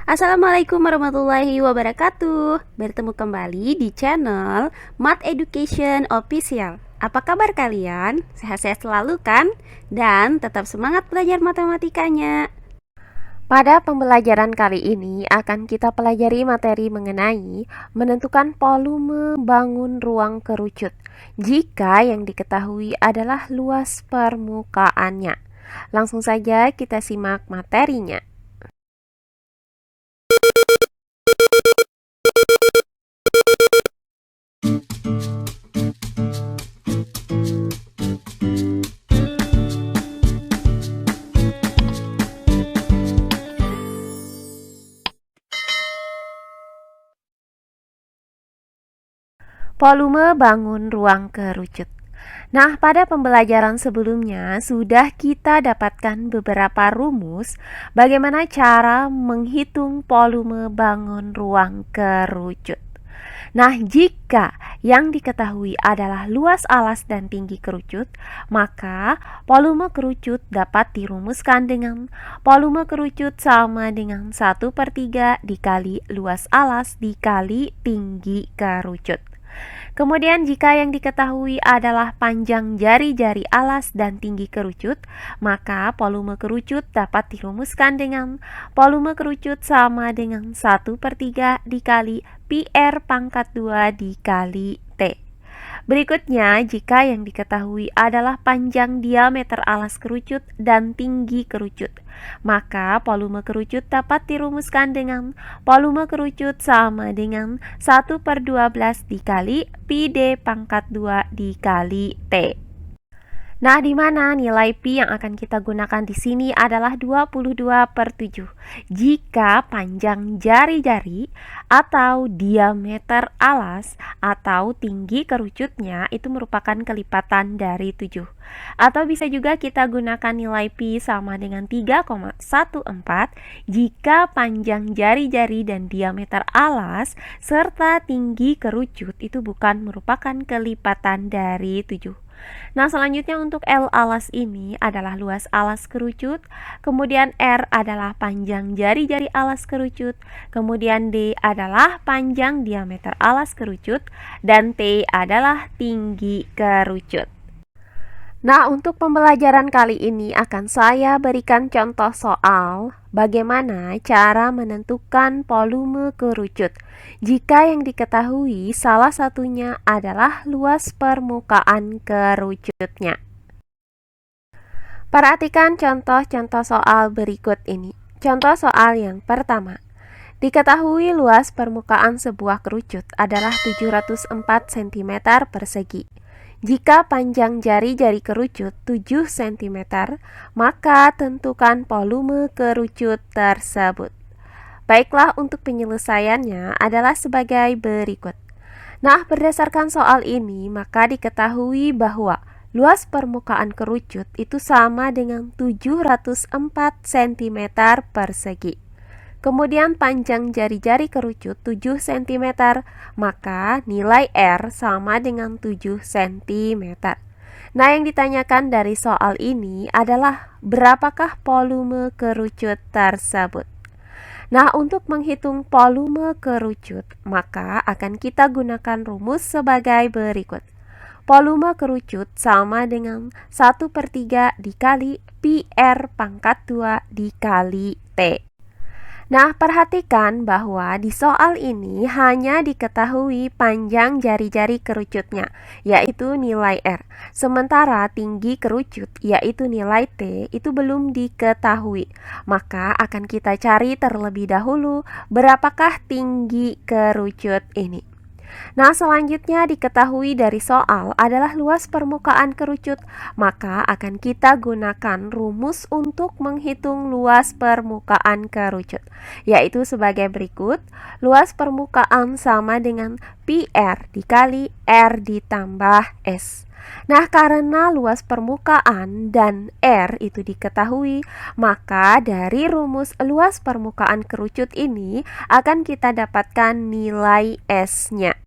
Assalamualaikum warahmatullahi wabarakatuh. Bertemu kembali di channel Math Education Official. Apa kabar kalian? Sehat-sehat selalu kan? Dan tetap semangat belajar matematikanya. Pada pembelajaran kali ini akan kita pelajari materi mengenai menentukan volume bangun ruang kerucut jika yang diketahui adalah luas permukaannya. Langsung saja kita simak materinya. Volume bangun ruang kerucut. Nah, pada pembelajaran sebelumnya sudah kita dapatkan beberapa rumus bagaimana cara menghitung volume bangun ruang kerucut. Nah, jika yang diketahui adalah luas alas dan tinggi kerucut, maka volume kerucut dapat dirumuskan dengan volume kerucut sama dengan 1/3 dikali luas alas dikali tinggi kerucut. Kemudian jika yang diketahui adalah panjang jari-jari alas dan tinggi kerucut, maka volume kerucut dapat dirumuskan dengan volume kerucut sama dengan 1/3 dikali pi R pangkat 2 dikali T. Berikutnya, jika yang diketahui adalah panjang diameter alas kerucut dan tinggi kerucut, maka volume kerucut dapat dirumuskan dengan volume kerucut sama dengan 1/12 dikali pi D pangkat 2 dikali T. Nah, di mana nilai pi yang akan kita gunakan di sini adalah 22/7 jika panjang jari-jari atau diameter alas atau tinggi kerucutnya itu merupakan kelipatan dari 7. Atau bisa juga kita gunakan nilai pi sama dengan 3,14 jika panjang jari-jari dan diameter alas serta tinggi kerucut itu bukan merupakan kelipatan dari 7. Nah, selanjutnya untuk L alas ini adalah luas alas kerucut, kemudian R adalah panjang jari-jari alas kerucut, kemudian D adalah panjang diameter alas kerucut, dan T adalah tinggi kerucut. Nah, untuk pembelajaran kali ini akan saya berikan contoh soal bagaimana cara menentukan volume kerucut jika yang diketahui salah satunya adalah luas permukaan kerucutnya. Perhatikan contoh-contoh soal berikut ini. Contoh soal yang pertama. Diketahui luas permukaan sebuah kerucut adalah 704 cm persegi. Jika panjang jari-jari kerucut 7 cm, maka tentukan volume kerucut tersebut. Baiklah, untuk penyelesaiannya adalah sebagai berikut. Nah, berdasarkan soal ini, maka diketahui bahwa luas permukaan kerucut itu sama dengan 704 cm persegi. Kemudian panjang jari-jari kerucut 7 cm, maka nilai R sama dengan 7 cm. Nah, yang ditanyakan dari soal ini adalah berapakah volume kerucut tersebut. Nah, untuk menghitung volume kerucut, maka akan kita gunakan rumus sebagai berikut. Volume kerucut sama dengan 1/3 dikali pi R pangkat 2 dikali T. Nah, perhatikan bahwa di soal ini hanya diketahui panjang jari-jari kerucutnya, yaitu nilai R. Sementara tinggi kerucut, yaitu nilai T, itu belum diketahui. Maka akan kita cari terlebih dahulu berapakah tinggi kerucut ini. Nah, selanjutnya diketahui dari soal adalah luas permukaan kerucut, maka akan kita gunakan rumus untuk menghitung luas permukaan kerucut, yaitu sebagai berikut. Luas permukaan sama dengan pi R dikali R ditambah S. Nah, karena luas permukaan dan R itu diketahui, maka dari rumus luas permukaan kerucut ini akan kita dapatkan nilai S-nya.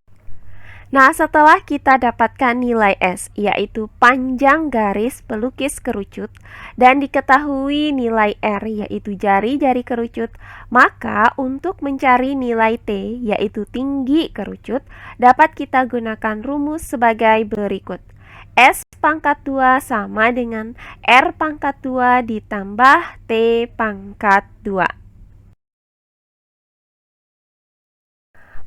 Nah, setelah kita dapatkan nilai S, yaitu panjang garis pelukis kerucut, dan diketahui nilai R, yaitu jari-jari kerucut, maka untuk mencari nilai T, yaitu tinggi kerucut, dapat kita gunakan rumus sebagai berikut. S pangkat 2 sama dengan R pangkat 2 ditambah T pangkat 2.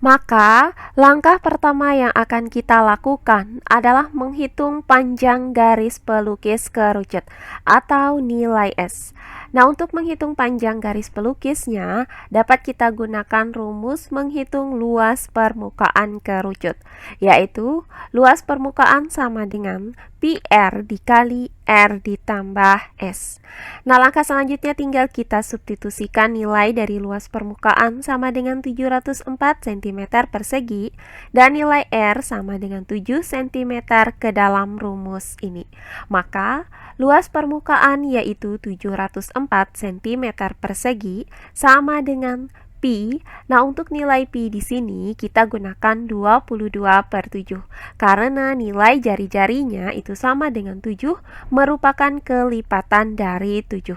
Maka, langkah pertama yang akan kita lakukan adalah menghitung panjang garis pelukis kerucut atau nilai S. Nah, untuk menghitung panjang garis pelukisnya, dapat kita gunakan rumus menghitung luas permukaan kerucut, yaitu luas permukaan sama dengan PR dikali R ditambah S. Nah, langkah selanjutnya tinggal kita substitusikan nilai dari luas permukaan sama dengan 704 cm persegi dan nilai R sama dengan 7 cm ke dalam rumus ini. Maka, luas permukaan yaitu 704 cm persegi sama dengan pi. Nah, untuk nilai pi di sini kita gunakan 22/7 karena nilai jari-jarinya itu sama dengan 7 merupakan kelipatan dari 7.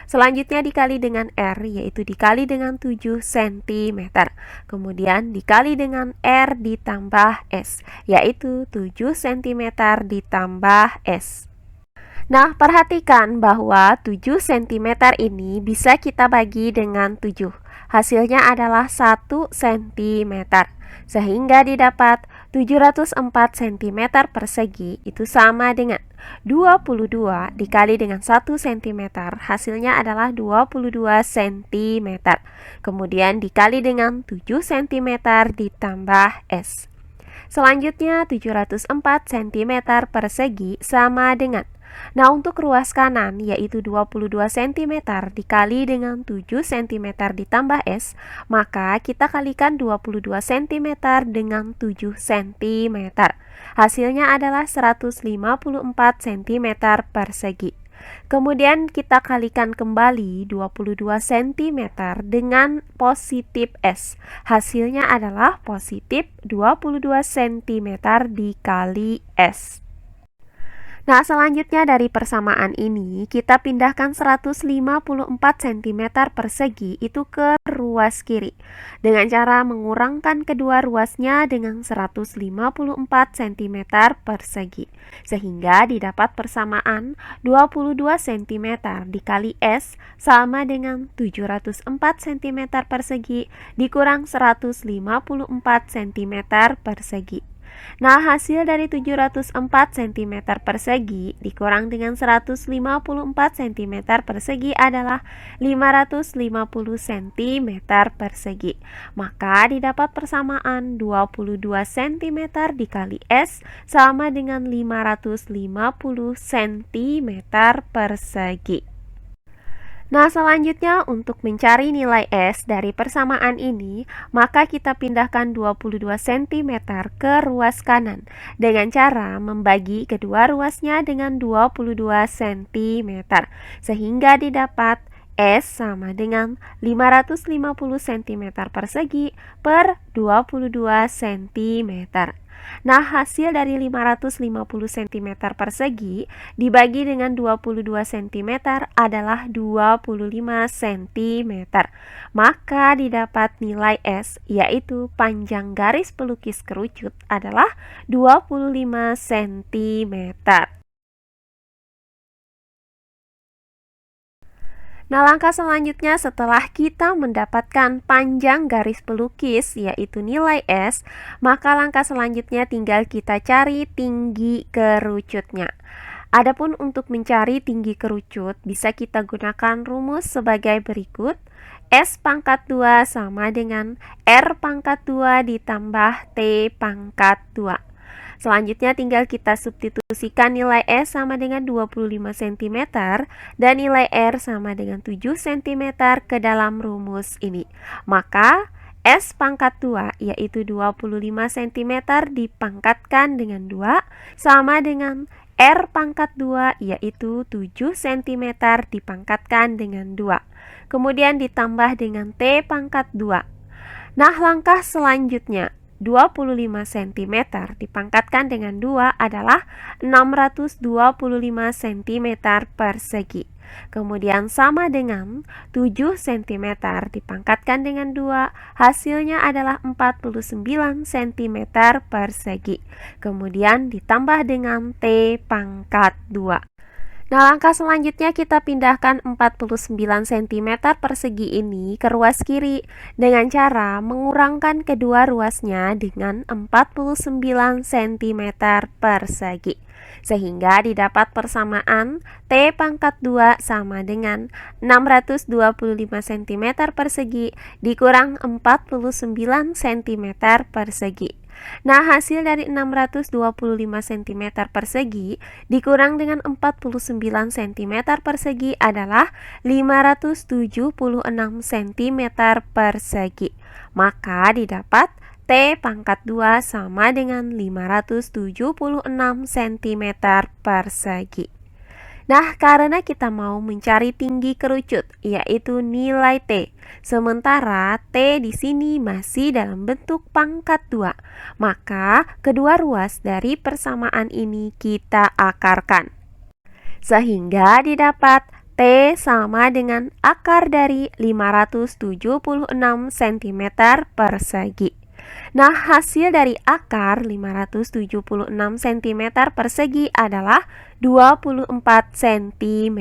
Selanjutnya dikali dengan R, yaitu dikali dengan 7 cm. Kemudian dikali dengan R ditambah S, yaitu 7 cm ditambah S. Nah, perhatikan bahwa 7 cm ini bisa kita bagi dengan 7. Hasilnya adalah 1 cm. Sehingga didapat 704 cm persegi itu sama dengan 22 dikali dengan 1 cm. Hasilnya adalah 22 cm. Kemudian dikali dengan 7 cm ditambah S. Selanjutnya 704 cm persegi sama dengan, nah, untuk ruas kanan yaitu 22 cm dikali dengan 7 cm ditambah S, maka kita kalikan 22 cm dengan 7 cm. Hasilnya adalah 154 cm persegi. Kemudian kita kalikan kembali 22 cm dengan positif S. Hasilnya adalah positif 22 cm dikali S. Nah, selanjutnya dari persamaan ini, kita pindahkan 154 cm persegi itu ke ruas kiri dengan cara mengurangkan kedua ruasnya dengan 154 cm persegi. Sehingga didapat persamaan 22 cm dikali S sama dengan 704 cm persegi dikurang 154 cm persegi. Nah, hasil dari 704 cm persegi dikurang dengan 154 cm persegi adalah 550 cm persegi. Maka didapat persamaan 22 cm dikali S sama dengan 550 cm persegi. Nah, selanjutnya untuk mencari nilai S dari persamaan ini, maka kita pindahkan 22 cm ke ruas kanan dengan cara membagi kedua ruasnya dengan 22 cm sehingga didapat S sama dengan 550 cm persegi per 22 cm. Nah, hasil dari 550 cm persegi dibagi dengan 22 cm adalah 25 cm. Maka didapat nilai S, yaitu panjang garis pelukis kerucut adalah 25 cm. Nah, langkah selanjutnya setelah kita mendapatkan panjang garis pelukis yaitu nilai S, maka langkah selanjutnya tinggal kita cari tinggi kerucutnya. Adapun untuk mencari tinggi kerucut bisa kita gunakan rumus sebagai berikut. S pangkat 2 sama dengan R pangkat 2 ditambah T pangkat 2. Selanjutnya tinggal kita substitusikan nilai S sama dengan 25 cm dan nilai R sama dengan 7 cm ke dalam rumus ini. Maka S pangkat 2 yaitu 25 cm dipangkatkan dengan 2 sama dengan R pangkat 2 yaitu 7 cm dipangkatkan dengan 2. Kemudian ditambah dengan T pangkat 2. Nah, langkah selanjutnya 25 cm dipangkatkan dengan 2 adalah 625 cm persegi. Kemudian sama dengan 7 cm dipangkatkan dengan 2, hasilnya adalah 49 cm persegi. Kemudian ditambah dengan T pangkat 2. Nah, langkah selanjutnya kita pindahkan 49 cm persegi ini ke ruas kiri dengan cara mengurangkan kedua ruasnya dengan 49 cm persegi. Sehingga didapat persamaan T pangkat 2 sama dengan 625 cm persegi dikurang 49 cm persegi. Nah, hasil dari 625 cm persegi dikurang dengan 49 cm persegi adalah 576 cm persegi. Maka didapat T pangkat 2 sama dengan 576 cm persegi. Nah, karena kita mau mencari tinggi kerucut, yaitu nilai T, sementara T di sini masih dalam bentuk pangkat 2, maka kedua ruas dari persamaan ini kita akarkan. Sehingga didapat T sama dengan akar dari 576 cm persegi. Nah, hasil dari akar 576 cm persegi adalah 24 cm.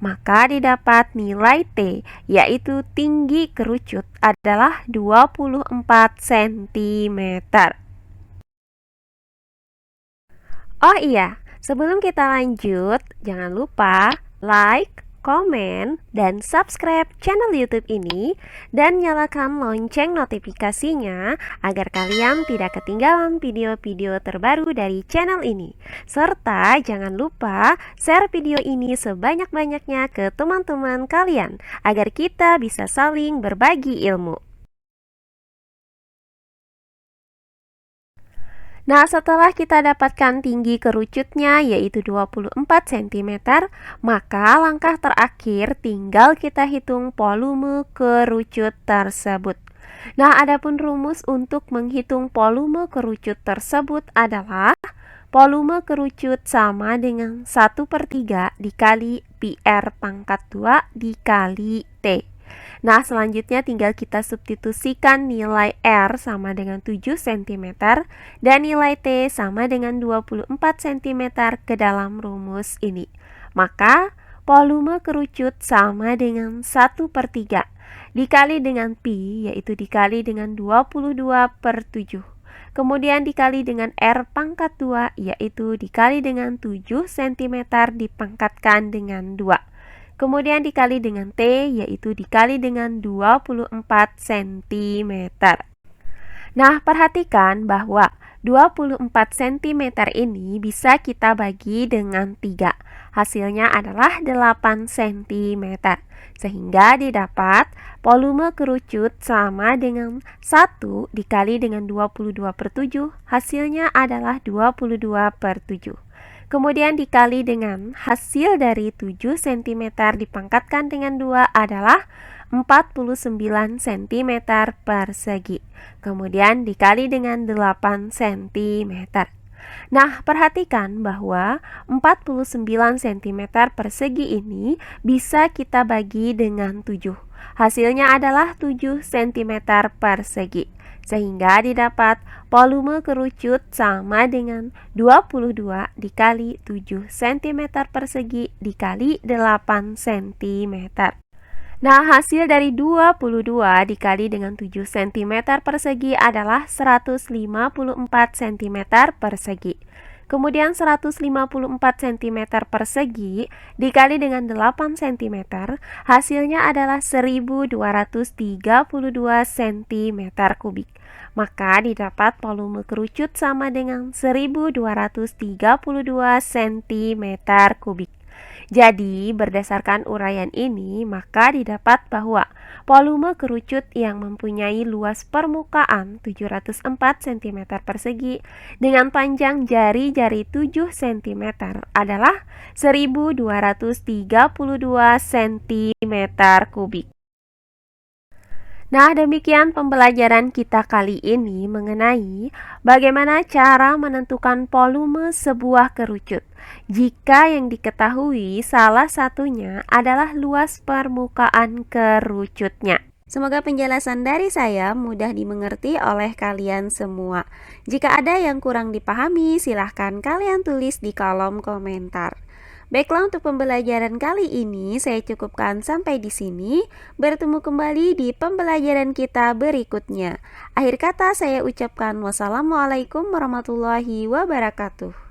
Maka didapat nilai T, yaitu tinggi kerucut adalah 24 cm. Oh iya, sebelum kita lanjut, jangan lupa like, komen, dan subscribe channel YouTube ini dan nyalakan lonceng notifikasinya agar kalian tidak ketinggalan video-video terbaru dari channel ini. Serta jangan lupa share video ini sebanyak-banyaknya ke teman-teman kalian agar kita bisa saling berbagi ilmu. Nah, setelah kita dapatkan tinggi kerucutnya yaitu 24 cm, maka langkah terakhir tinggal kita hitung volume kerucut tersebut. Nah, adapun rumus untuk menghitung volume kerucut tersebut adalah volume kerucut sama dengan 1/3 dikali PR pangkat 2 dikali T. Nah, selanjutnya tinggal kita substitusikan nilai R sama dengan 7 cm dan nilai T sama dengan 24 cm ke dalam rumus ini. Maka, volume kerucut sama dengan 1/3 dikali dengan Pi, yaitu dikali dengan 22/7. Kemudian dikali dengan R pangkat 2, yaitu dikali dengan 7 cm dipangkatkan dengan 2. Kemudian dikali dengan T, yaitu dikali dengan 24 cm. Nah, perhatikan bahwa 24 cm ini bisa kita bagi dengan 3. Hasilnya adalah 8 cm. Sehingga didapat volume kerucut sama dengan 1 dikali dengan 22/7. Hasilnya adalah 22/7. Kemudian dikali dengan hasil dari 7 cm dipangkatkan dengan 2 adalah 49 cm persegi. Kemudian dikali dengan 8 cm. Nah, perhatikan bahwa 49 cm persegi ini bisa kita bagi dengan 7. Hasilnya adalah 7 cm persegi. Sehingga didapat volume kerucut sama dengan 22 dikali 7 cm persegi dikali 8 cm. Nah, hasil dari 22 dikali dengan 7 cm persegi adalah 154 cm persegi. Kemudian 154 cm persegi dikali dengan 8 cm, hasilnya adalah 1232 cm kubik. Maka didapat volume kerucut sama dengan 1232 cm kubik. Jadi, berdasarkan uraian ini, maka didapat bahwa volume kerucut yang mempunyai luas permukaan 704 cm persegi dengan panjang jari-jari 7 cm adalah 1232 cm kubik. Nah, demikian pembelajaran kita kali ini mengenai bagaimana cara menentukan volume sebuah kerucut. Jika yang diketahui salah satunya adalah luas permukaan kerucutnya. Semoga penjelasan dari saya mudah dimengerti oleh kalian semua. Jika ada yang kurang dipahami, silahkan kalian tulis di kolom komentar. Baiklah, untuk pembelajaran kali ini saya cukupkan sampai di sini. Bertemu kembali di pembelajaran kita berikutnya. Akhir kata saya ucapkan wassalamualaikum warahmatullahi wabarakatuh.